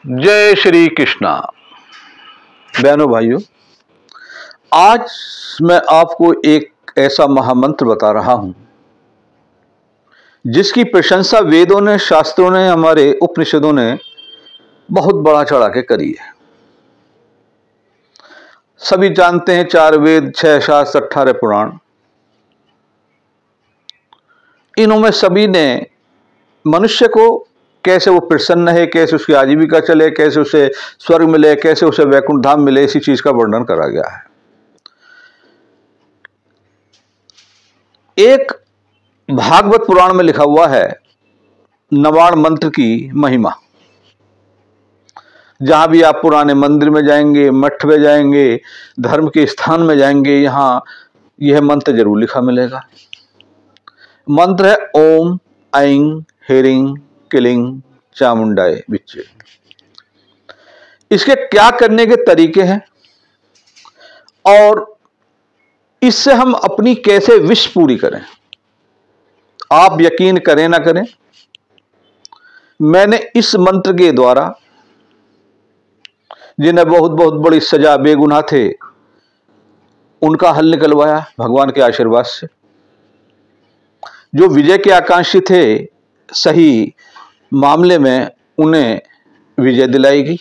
जय श्री कृष्णा। बहनों भाइयों, आज मैं आपको एक ऐसा महामंत्र बता रहा हूं जिसकी प्रशंसा वेदों ने, शास्त्रों ने, हमारे उपनिषदों ने बहुत बढ़ा चढ़ा के करी है। सभी जानते हैं 4 वेद, 6 शास्त्र, 18 पुराण। इनमें सभी ने मनुष्य को कैसे वो प्रसन्न है, कैसे उसकी आजीविका चले, कैसे उसे स्वर्ग मिले, कैसे उसे वैकुंठ धाम मिले, इसी चीज का वर्णन करा गया है। एक भागवत पुराण में लिखा हुआ है नवाण मंत्र की महिमा। जहां भी आप पुराने मंदिर में जाएंगे, मठ में जाएंगे, धर्म के स्थान में जाएंगे, यहां यह मंत्र जरूर लिखा मिलेगा। मंत्र है ओम ऐं ह्रीं क्लीं चामुंडाय विच्चे। इसके क्या करने के तरीके हैं और इससे हम अपनी कैसे विश पूरी करें, आप यकीन करें ना करें, मैंने इस मंत्र के द्वारा जिन्हें बहुत बहुत बड़ी सजा, बेगुनाह थे, उनका हल निकलवाया भगवान के आशीर्वाद से। जो विजय के आकांक्षी थे, सही मामले में उन्हें विजय दिलाई गई।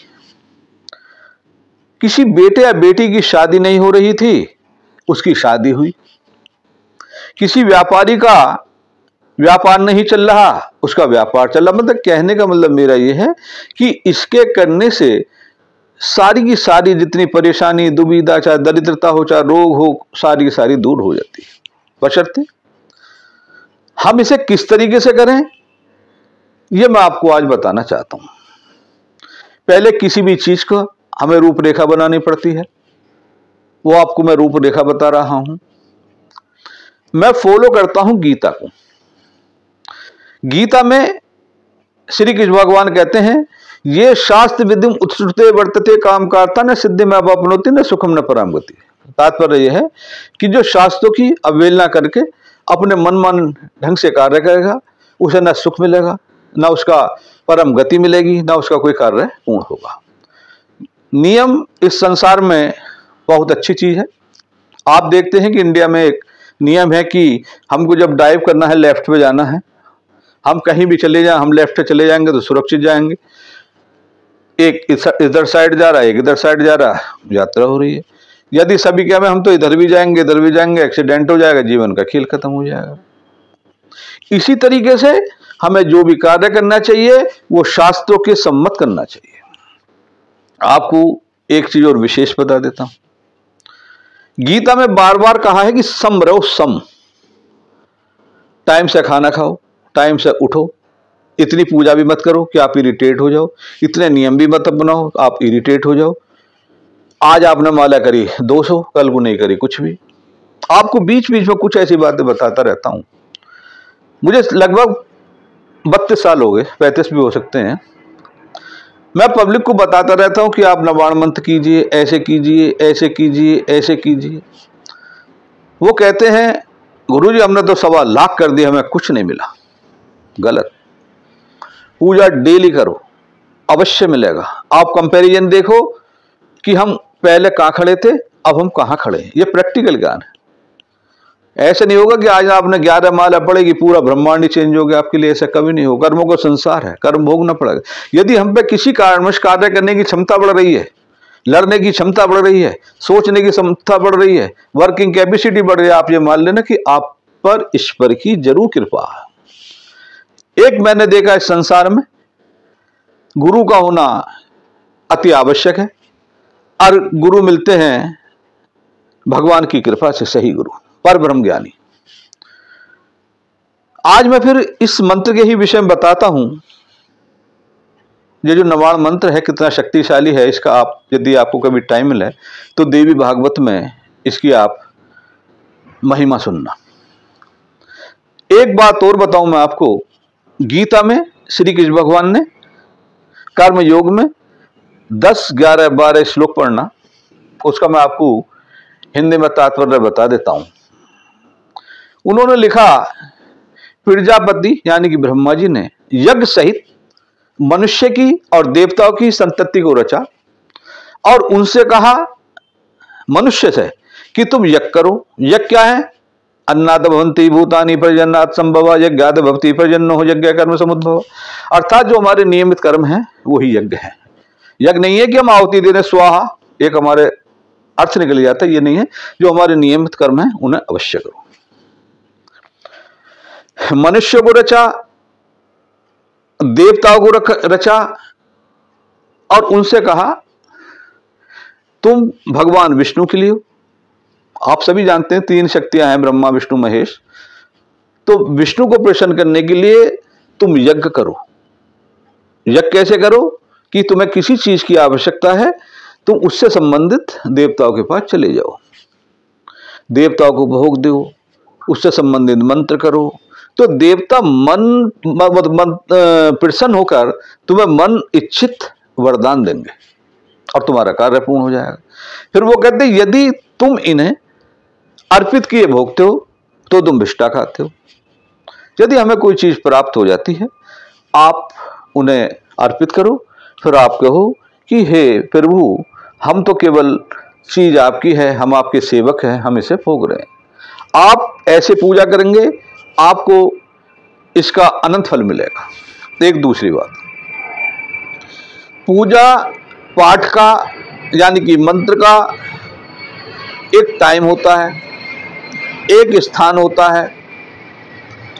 किसी बेटे या बेटी की शादी नहीं हो रही थी, उसकी शादी हुई। किसी व्यापारी का व्यापार नहीं चल रहा, उसका व्यापार चल रहा। मतलब कहने का मतलब मेरा यह है कि इसके करने से सारी की सारी जितनी परेशानी, दुविधा, चाहे दरिद्रता हो, चाहे रोग हो, सारी की सारी दूर हो जाती है। बशर्ते हम इसे किस तरीके से करें, यह मैं आपको आज बताना चाहता हूं। पहले किसी भी चीज को हमें रूपरेखा बनानी पड़ती है, वो आपको मैं रूपरेखा बता रहा हूं। मैं फॉलो करता हूं गीता को। गीता में श्री कृष्ण भगवान कहते हैं, ये शास्त्र विधिम उत्सुते वर्तते काम करता न सिद्धि में अपनोति न सुखम न पराम गति। तात्पर्य यह है कि जो शास्त्रों की अवहेलना करके अपने मन ढंग से कार्य करेगा, उसे न सुख मिलेगा, न उसका परम गति मिलेगी, न उसका कोई कार्य पूर्ण होगा। नियम इस संसार में बहुत अच्छी चीज है। आप देखते हैं कि इंडिया में एक नियम है कि हमको जब ड्राइव करना है, लेफ्ट पे जाना है। हम कहीं भी चले जाएं, हम लेफ्ट पे चले जाएंगे तो सुरक्षित जाएंगे। एक इधर साइड जा रहा है, एक इधर साइड जा रहा है, यात्रा हो रही है। यदि सभी क्या में हम तो इधर भी जाएंगे, इधर भी जाएंगे, एक्सीडेंट हो जाएगा, जीवन का खेल खत्म हो जाएगा। इसी तरीके से हमें जो भी कार्य करना चाहिए वो शास्त्रों के सम्मत करना चाहिए। आपको एक चीज और विशेष बता देता हूं। गीता में बार बार कहा है कि सम रहो, सम। टाइम से खाना खाओ, टाइम से उठो, इतनी पूजा भी मत करो कि आप इरिटेट हो जाओ, इतने नियम भी मत बनाओ आप इरिटेट हो जाओ। आज आपने माला करी 200, कल को नहीं करी कुछ भी। आपको बीच बीच में कुछ ऐसी बातें बताता रहता हूं। मुझे लगभग 32 साल हो गए, 35 भी हो सकते हैं। मैं पब्लिक को बताता रहता हूं कि आप नवाण मंत्र कीजिए, ऐसे कीजिए, ऐसे कीजिए, ऐसे कीजिए। वो कहते हैं गुरुजी हमने तो 1.25 लाख कर दिया, हमें कुछ नहीं मिला। गलत। पूजा डेली करो, अवश्य मिलेगा। आप कंपैरिजन देखो कि हम पहले कहां खड़े थे, अब हम कहां खड़े हैं। ये प्रैक्टिकल ज्ञान है। ऐसे नहीं होगा कि आज आपने 11 माला पड़ेगी पूरा ब्रह्मांड ही चेंज हो गया आपके लिए, ऐसा कभी नहीं होगा। कर्मों का संसार है, कर्म भोगना पड़ेगा। यदि हम पे किसी कारणवश कार्य करने की क्षमता बढ़ रही है, लड़ने की क्षमता बढ़ रही है, सोचने की क्षमता बढ़ रही है, वर्किंग कैपेसिटी बढ़ रही है, आप ये मान लेना कि आप पर ईश्वर की जरूर कृपा है। एक मैंने देखा इस संसार में गुरु का होना अति आवश्यक है, और गुरु मिलते हैं भगवान की कृपा से, सही गुरु, पर ब्रह्म ज्ञानी। आज मैं फिर इस मंत्र के ही विषय में बताता हूं। ये जो नवाण मंत्र है कितना शक्तिशाली है, इसका आप यदि आपको कभी टाइम मिले तो देवी भागवत में इसकी आप महिमा सुनना। एक बात और बताऊं मैं आपको, गीता में श्री कृष्ण भगवान ने कर्म योग में 10, 11, 12 श्लोक पढ़ना, उसका मैं आपको हिंदी में तात्पर्य बता देता हूं। उन्होंने लिखा, प्रजापति यानी कि ब्रह्मा जी ने यज्ञ सहित मनुष्य की और देवताओं की संतति को रचा और उनसे कहा मनुष्य से कि तुम यज्ञ करो। यज्ञ क्या है? अन्नाद भवन्ति भूतानि पर्जन्नात् संभव यज्ञाद भवति पर्जन्नो हो यज्ञ कर्म समुद्भव। अर्थात जो हमारे नियमित कर्म हैं वही यज्ञ है। यज्ञ नहीं है कि हम आहुति दे दें स्वाहा, एक हमारे अर्थ निकल जाता है, ये नहीं है। जो हमारे नियमित कर्म हैं उन्हें अवश्य करो। मनुष्य को रचा, देवताओं को रचा और उनसे कहा तुम भगवान विष्णु के लिए हो। आप सभी जानते हैं 3 शक्तियां हैं, ब्रह्मा विष्णु महेश। तो विष्णु को प्रसन्न करने के लिए तुम यज्ञ करो। यज्ञ कैसे करो? कि तुम्हें किसी चीज की आवश्यकता है, तुम उससे संबंधित देवताओं के पास चले जाओ, देवताओं को भोग दो, उससे संबंधित मंत्र करो। तो देवता मन प्रसन्न होकर तुम्हें मन इच्छित वरदान देंगे और तुम्हारा कार्य पूर्ण हो जाएगा। फिर वो कहते हैं यदि तुम इन्हें अर्पित किए भोगते हो तो तुम विष्टा खाते हो। यदि हमें कोई चीज प्राप्त हो जाती है, आप उन्हें अर्पित करो, फिर आप कहो कि हे प्रभु, हम तो केवल चीज आपकी है, हम आपके सेवक हैं, हम इसे भोग रहे हैं। आप ऐसे पूजा करेंगे, आपको इसका अनंत फल मिलेगा। एक दूसरी बात, पूजा पाठ का यानी कि मंत्र का एक टाइम होता है, एक स्थान होता है।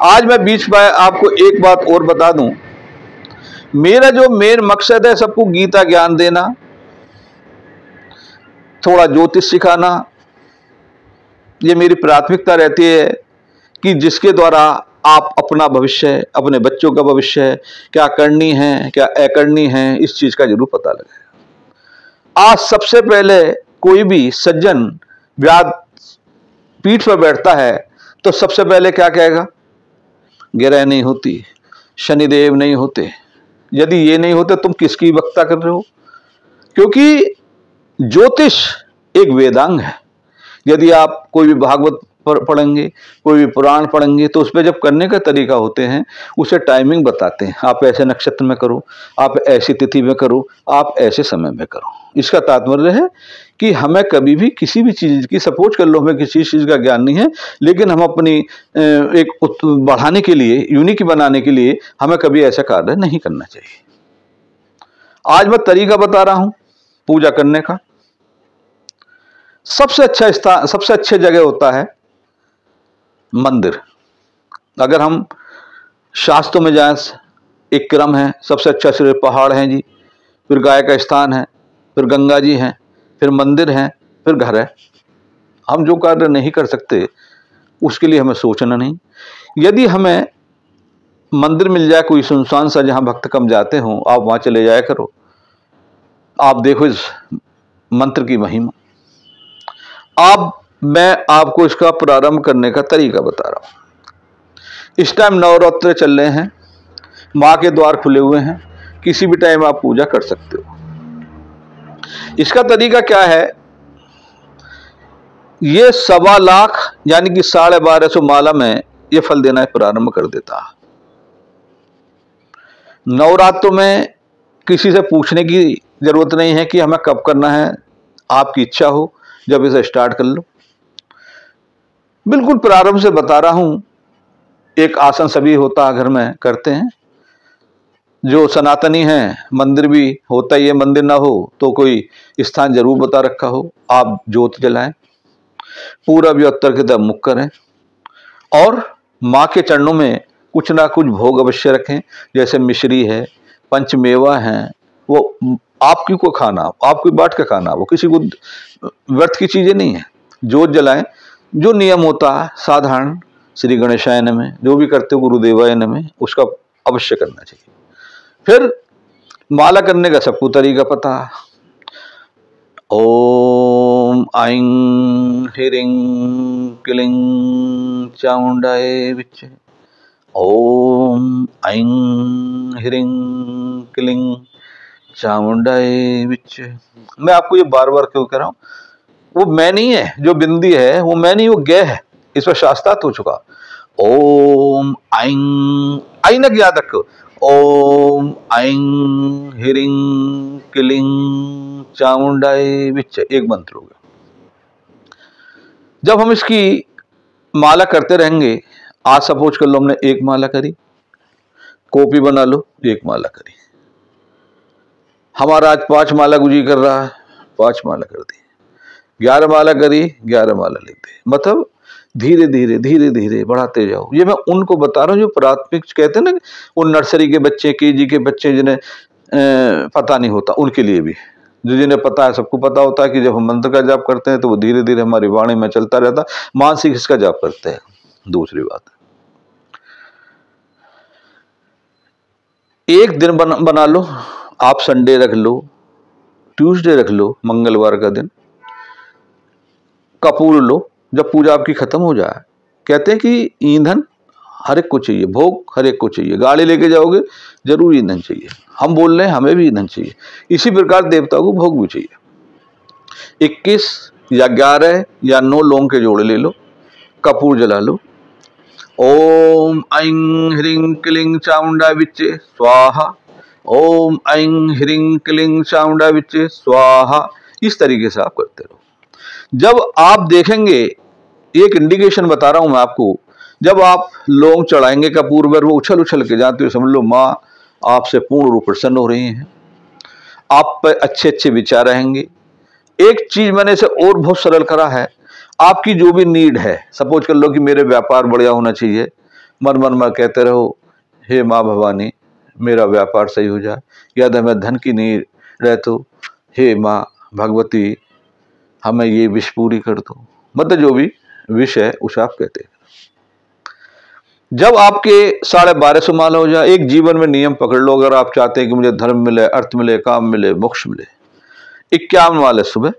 आज मैं बीच में आपको एक बात और बता दूं, मेरा जो मेन मकसद है सबको गीता ज्ञान देना, थोड़ा ज्योतिष सिखाना, ये मेरी प्राथमिकता रहती है कि जिसके द्वारा आप अपना भविष्य, अपने बच्चों का भविष्य क्या करनी है क्या अकरनी है, इस चीज का जरूर पता लगे। आज सबसे पहले कोई भी सज्जन व्याध पीठ पर बैठता है तो सबसे पहले क्या कहेगा? ग्रह नहीं होती, शनिदेव नहीं होते। यदि ये नहीं होते तुम किसकी वक्ता कर रहे हो? क्योंकि ज्योतिष एक वेदांग है। यदि आप कोई भी भागवत पढ़ेंगे, कोई भी पुराण पढ़ेंगे, तो उस पर जब करने का तरीका होते हैं उसे टाइमिंग बताते हैं। आप ऐसे नक्षत्र में करो, आप ऐसी तिथि में करो, आप ऐसे समय में करो। इसका तात्पर्य है कि हमें कभी भी किसी भी चीज की, सपोज कर लो हमें किसी चीज का ज्ञान नहीं है, लेकिन हम अपनी एक बढ़ाने के लिए, यूनिक बनाने के लिए हमें कभी ऐसा कार्य नहीं करना चाहिए। आज मैं तरीका बता रहा हूं पूजा करने का। सबसे अच्छा स्थान, सबसे अच्छे जगह होता है मंदिर। अगर हम शास्त्रों में जाएं, एक क्रम है, सबसे अच्छा सिर्फ पहाड़ है जी, फिर गाय का स्थान है, फिर गंगा जी हैं, फिर मंदिर हैं, फिर घर है। हम जो कार्य नहीं कर सकते उसके लिए हमें सोचना नहीं। यदि हमें मंदिर मिल जाए कोई सुनसान सा जहां भक्त कम जाते हों, आप वहां चले जाया करो। आप देखो इस मंत्र की महिमा। मैं आपको इसका प्रारंभ करने का तरीका बता रहा हूं। इस टाइम नवरात्र चल रहे हैं, मां के द्वार खुले हुए हैं, किसी भी टाइम आप पूजा कर सकते हो। इसका तरीका क्या है? ये 1.25 लाख यानी कि 1250 माला में ये फल देना प्रारंभ कर देता। नवरात्रों में किसी से पूछने की जरूरत नहीं है कि हमें कब करना है, आपकी इच्छा हो जब इसे स्टार्ट कर लो। बिल्कुल प्रारंभ से बता रहा हूं। एक आसन सभी होता है, घर में करते हैं। जो सनातनी हैं, मंदिर भी होता ही है, मंदिर ना हो तो कोई स्थान जरूर बता रखा हो। आप ज्योत जलाएं, पूरब या उत्तर की तरफ मुख करें और माँ के चरणों में कुछ ना कुछ भोग अवश्य रखें। जैसे मिश्री है, पंचमेवा है, वो आपकी को खाना, आपकी बाट का खाना, वो किसी को व्यर्थ की चीजें नहीं है। ज्योत जलाएं, जो नियम होता है साधारण, श्री गणेशाय नमः, जो भी करते हो गुरुदेवाय नमः, उसका अवश्य करना चाहिए। फिर माला करने का सबको तरीका पता। ओम ऐं ह्रीं क्लीं चामुंडाय विच्चे, ओम ऐं ह्रीं क्लीं चामुंडाय विच्चे। मैं आपको ये बार बार क्यों कह रहा हूं? वो मैं नहीं है, जो बिंदी है वो मैं नहीं, वो गे है। इस पर शास्त्रार्थ हो चुका। ओम ऐं, ऐनक याद रखो, ओम ऐं ह्रीं क्लीं चामुंडाय विच्चे, एक मंत्र हो गया। जब हम इसकी माला करते रहेंगे, आज सपोज कर लो हमने एक माला करी, कॉपी बना लो, एक माला करी, हमारा आज 5 माला गुजी कर रहा है, 5 माला कर दी, 11 माला करी, 11 माला लिख दी। मतलब धीरे धीरे धीरे धीरे बढ़ाते जाओ। ये मैं उनको बता रहा हूँ जो प्राथमिक कहते हैं ना, उन नर्सरी के बच्चे, केजी के बच्चे जिन्हें पता नहीं होता, उनके लिए भी। जो जिन्हें पता है, सबको पता होता है कि जब हम मंत्र का जाप करते हैं तो वो धीरे धीरे हमारी वाणी में चलता रहता, मानसिक इसका जाप करते हैं। दूसरी बात, एक दिन बना लो आप, संडे रख लो, ट्यूसडे रख लो, मंगलवार का दिन कपूर लो। जब पूजा आपकी खत्म हो जाए, कहते हैं कि ईंधन हर एक को चाहिए, भोग हर एक को चाहिए, गाड़ी लेके जाओगे जरूर ईंधन चाहिए। हम बोल रहे हैं हमें भी ईंधन चाहिए, इसी प्रकार देवता को भोग भी चाहिए। 21 या 11 या 9 लौंग के जोड़े ले लो, कपूर जला लो, ओम ऐं ह्रीं क्लीं चामुंडा विच्चे स्वाहा, ओम ऐं ह्रीं क्लीं चामुंडा विच्चे स्वाहा। इस तरीके से आप करते रहो। जब आप देखेंगे, एक इंडिकेशन बता रहा हूं मैं आपको, जब आप लौंग चढ़ाएंगे कपूर पर, वो उछल उछल के जाते हो, समझ लो माँ आपसे पूर्ण रूप प्रसन्न हो रही हैं, आप पर अच्छे अच्छे विचार रहेंगे। एक चीज मैंने इसे और बहुत सरल करा है, आपकी जो भी नीड है, सपोज कर लो कि मेरे व्यापार बढ़िया होना चाहिए, मन मन में कहते रहो, हे माँ भवानी मेरा व्यापार सही हो जाए, या हमें धन की नीड रहे तो हे माँ भगवती हमें ये विश पूरी कर दो। मतलब जो भी विश है उसे आप कहते हैं। जब आपके 1250 माला हो जाए, एक जीवन में नियम पकड़ लो, अगर आप चाहते हैं कि मुझे धर्म मिले, अर्थ मिले, काम मिले, मोक्ष मिले, 51 वाले सुबह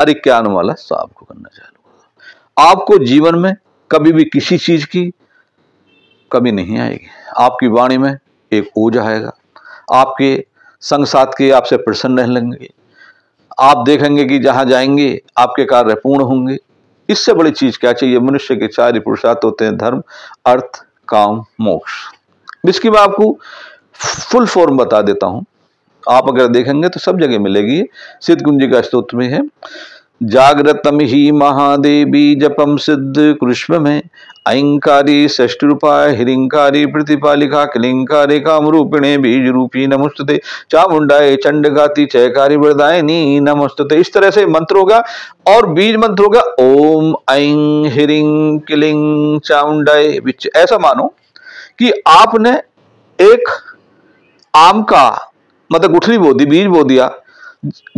और 51 वाला शाम को करना चालू। आपको जीवन में कभी भी किसी चीज की कमी नहीं आएगी। आपकी वाणी में एक ओज आएगा, आपके संग साथ के आपसे प्रसन्न रहने लगेंगे, आप देखेंगे कि जहां जाएंगे आपके कार्य पूर्ण होंगे। इससे बड़ी चीज क्या चाहिए? मनुष्य के 4 ही पुरुषार्थ होते हैं, धर्म, अर्थ, काम, मोक्ष। इसकी मैं आपको फुल फॉर्म बता देता हूं, आप अगर देखेंगे तो सब जगह मिलेगी। सिद्ध कुंज का स्तोत्र में है, जागृतम ही महादेवी जपम सिद्ध कृष्ण में, ऐंकारी षष्ठ रूपाय हिरिंकारी प्रतिपालिका क्लिंकारी कामरूपिणे बीज रूपी नमस्तुते चामुंडाए चंडगाती चयकारी वरदायिनी नमस्तुते। इस तरह से मंत्र होगा। और बीज मंत्र होगा ओम ऐं ह्रीं क्लीं चामुंडाए विच। ऐसा मानो कि आपने एक आम का मतलब गुठली बो दी, बीज बो दिया,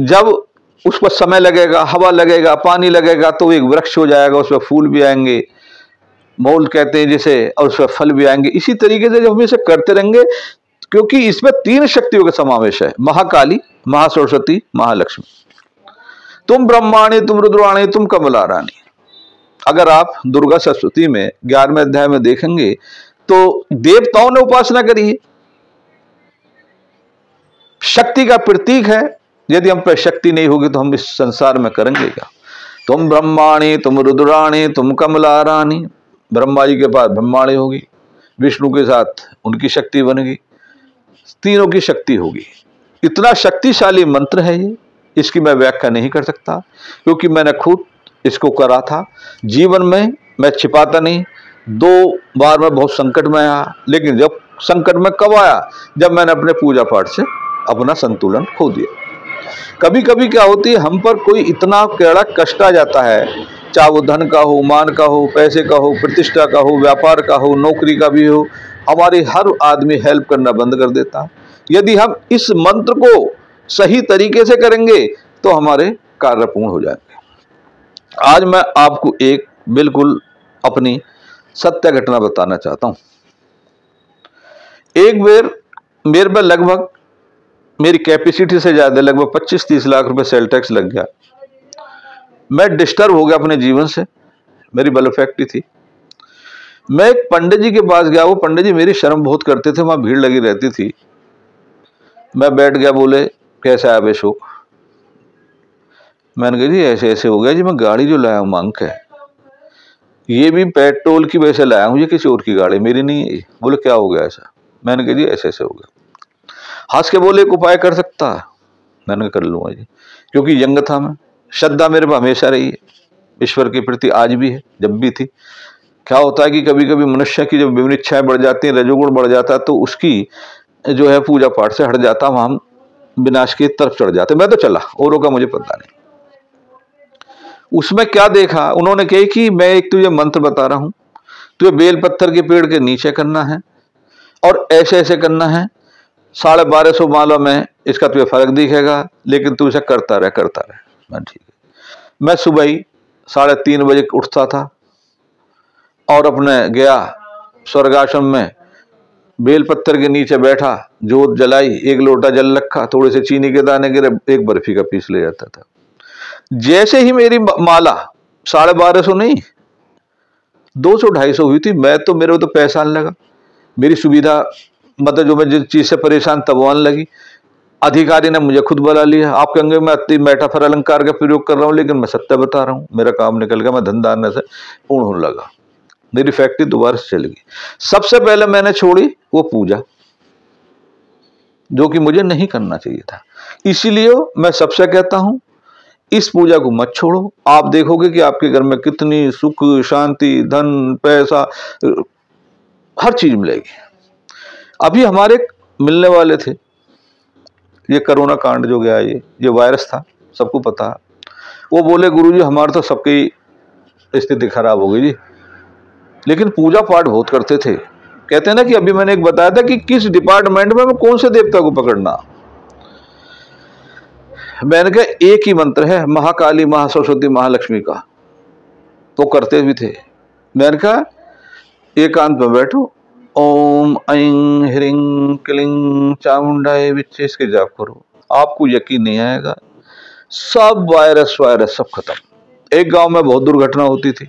जब उस पर समय लगेगा, हवा लगेगा, पानी लगेगा तो एक वृक्ष हो जाएगा, उसमें फूल भी आएंगे, मोल कहते हैं जिसे, और उसमें फल भी आएंगे। इसी तरीके से जब हम इसे करते रहेंगे, क्योंकि इसमें 3 शक्तियों का समावेश है, महाकाली, महासरस्वती, महालक्ष्मी। तुम ब्रह्माणी, तुम रुद्राणी, तुम कमला रानी। अगर आप दुर्गा सरस्वती में 11वें अध्याय में देखेंगे तो देवताओं ने उपासना करी है, शक्ति का प्रतीक है। यदि हम पर शक्ति नहीं होगी तो हम इस संसार में करेंगे क्या? तुम ब्रह्माणी, तुम रुद्राणी, तुम कमला रानी। ब्रह्मा जी के पास ब्रह्माणी होगी, विष्णु के साथ उनकी शक्ति बनेगी, तीनों की शक्ति होगी। इतना शक्तिशाली मंत्र है ये, इसकी मैं व्याख्या नहीं कर सकता, क्योंकि मैंने खुद इसको करा था। जीवन में मैं छिपाता नहीं, 2 बार मैं बहुत संकट में आया, लेकिन जब संकट में कब आया? जब मैंने अपने पूजा पाठ से अपना संतुलन खो दिया। कभी कभी क्या होती है, हम पर कोई इतना कड़ा कष्ट आ जाता है, चाहे वो धन का हो, मान का हो, पैसे का हो, प्रतिष्ठा का हो, व्यापार का हो, नौकरी का भी हो, हमारे हर आदमी हेल्प करना बंद कर देता है। यदि हम इस मंत्र को सही तरीके से करेंगे तो हमारे कार्य पूर्ण हो जाएंगे। आज मैं आपको एक बिल्कुल अपनी सत्य घटना बताना चाहता हूं। एक बार मेरे पर लगभग मेरी कैपेसिटी से ज्यादा लगभग 25-30 लाख रुपए सेल टैक्स लग गया। मैं डिस्टर्ब हो गया अपने जीवन से, मेरी बल्ब फैक्ट्री थी। मैं एक पंडित जी के पास गया, वो पंडित जी मेरी शर्म बहुत करते थे, वहां भीड़ लगी रहती थी। मैं बैठ गया, बोले कैसा है अभिषेक? मैंने कहा जी ऐसे ऐसे हो गया जी, मैं गाड़ी जो लाया हूँ मांग है, ये भी पेट्रोल की वजह से लाया हूँ, ये किसी और की गाड़ी मेरी नहीं है। बोले क्या हो गया ऐसा? मैंने कहा जी ऐसे ऐसे हो गया। हंस के बोले एक उपाय कर सकता है? मैंने कहा कर लूँगा जी, क्योंकि यंग था मैं, श्रद्धा मेरे पर हमेशा रही है, ईश्वर के प्रति आज भी है, जब भी थी। क्या होता है कि कभी कभी मनुष्य की जब विभिन्न इच्छाएं बढ़ जाती हैं, रजोगुण बढ़ जाता है, तो उसकी जो है पूजा पाठ से हट जाता, वहां विनाश की तरफ चढ़ जाते। मैं तो चला, औरों का मुझे पता नहीं। उसमें क्या देखा उन्होंने, कही कि मैं एक तुझे मंत्र बता रहा हूं, तुझे बेल पत्थर के पेड़ के नीचे करना है और ऐसे ऐसे करना है, 1250 माला में इसका तुझे फर्क दिखेगा, लेकिन तू इसे करता रहे करता रहे। मैं ठीक है। मैं सुबह ही 3:30 बजे उठता था और अपने गया स्वर्गाश्रम में, बेल पत्थर के नीचे बैठा, जोत जलाई, एक लोटा जल रखा, थोड़े से चीनी के दाने गिरे, एक बर्फी का पीस ले जाता था। जैसे ही मेरी माला 1250 नहीं 200-250 हुई थी, मैं तो मेरे को तो पैसा नहीं लगा, मेरी सुविधा मतलब जो मैं जिस चीज से परेशान तब आने लगी। अधिकारी ने मुझे खुद बुला लिया। आप कहेंगे मैं अति मेटाफर अलंकार का प्रयोग कर रहा हूँ, लेकिन मैं सत्य बता रहा हूँ, मेरा काम निकल गया, मैं धंधा से पूर्ण होने लगा, मेरी फैक्ट्री दोबारा से चल गई। सबसे पहले मैंने छोड़ी वो पूजा, जो कि मुझे नहीं करना चाहिए था। इसीलिए मैं सबसे कहता हूं इस पूजा को मत छोड़ो। आप देखोगे कि आपके घर में कितनी सुख शांति धन पैसा हर चीज मिलेगी। अभी हमारे मिलने वाले थे, ये कोरोना कांड जो गया, ये वायरस था, सबको पता है। वो बोले गुरुजी हमारे तो सबकी स्थिति खराब हो गई जी, लेकिन पूजा पाठ बहुत करते थे। कहते हैं ना कि अभी मैंने एक बताया था कि किस डिपार्टमेंट में कौन से देवता को पकड़ना। मैंने कहा एक ही मंत्र है, महाकाली महासरस्वती महालक्ष्मी का, वो करते भी थे। मैंने कहा एकांत में बैठो, ओम ऐं ह्रीं क्लीं चामुंडाय विच्चे इसके जाप करो, आपको यकीन नहीं आएगा, सब वायरस सब खत्म। एक गांव में बहुत दुर्घटना होती थी,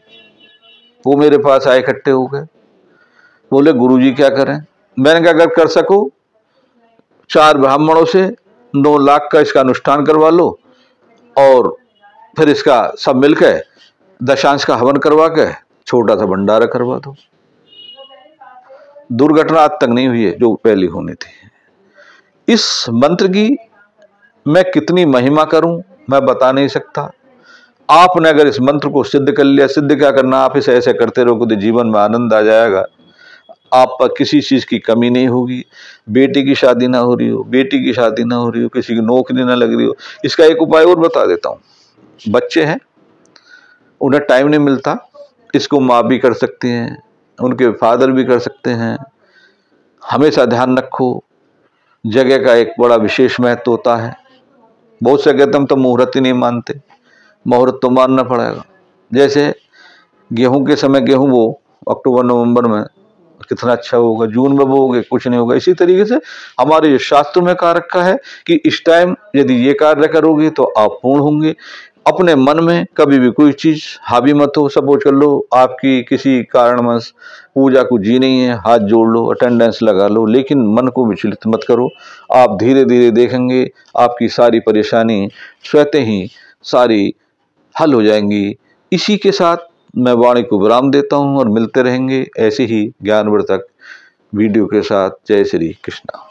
वो मेरे पास आए, इकट्ठे हो गए, बोले गुरुजी क्या करें। मैंने कहा अगर कर सको 4 ब्राह्मणों से 9 लाख का इसका अनुष्ठान करवा लो और फिर इसका सब मिलकर दशांश का हवन करवा के छोटा सा भंडारा करवा दो। दुर्घटना आज तक नहीं हुई है जो पहली होनी थी। इस मंत्र की मैं कितनी महिमा करूं मैं बता नहीं सकता। आपने अगर इस मंत्र को सिद्ध कर लिया, सिद्ध क्या करना, आप इसे ऐसे करते रहोगे तो जीवन में आनंद आ जाएगा, आप पर किसी चीज की कमी नहीं होगी। बेटी की शादी ना हो रही हो, बेटी की शादी ना हो रही हो, किसी की नौकरी ना लग रही हो, इसका एक उपाय और बता देता हूँ। बच्चे हैं, उन्हें टाइम नहीं मिलता, इसको माँ भी कर सकती हैं, उनके फादर भी कर सकते हैं। हमेशा ध्यान रखो, जगह का एक बड़ा विशेष महत्व होता है। बहुत से कहते हम तो मुहूर्त ही नहीं मानते, मुहूर्त तो मानना पड़ेगा। जैसे गेहूं के समय गेहूं वो अक्टूबर नवंबर में कितना अच्छा होगा, जून में बोओगे कुछ नहीं होगा। इसी तरीके से हमारे शास्त्र में कहा रखा है कि इस टाइम यदि ये कार्य करोगे तो आप पूर्ण होंगे। अपने मन में कभी भी कोई चीज हावी मत हो। सपोज कर लो आपकी किसी कारणवश पूजा को जी नहीं है, हाथ जोड़ लो, अटेंडेंस लगा लो, लेकिन मन को विचलित मत करो। आप धीरे धीरे देखेंगे आपकी सारी परेशानी स्वतः ही सारी हल हो जाएंगी। इसी के साथ मैं वाणी को विराम देता हूं और मिलते रहेंगे ऐसे ही ज्ञानवर्धक वीडियो के साथ। जय श्री कृष्णा।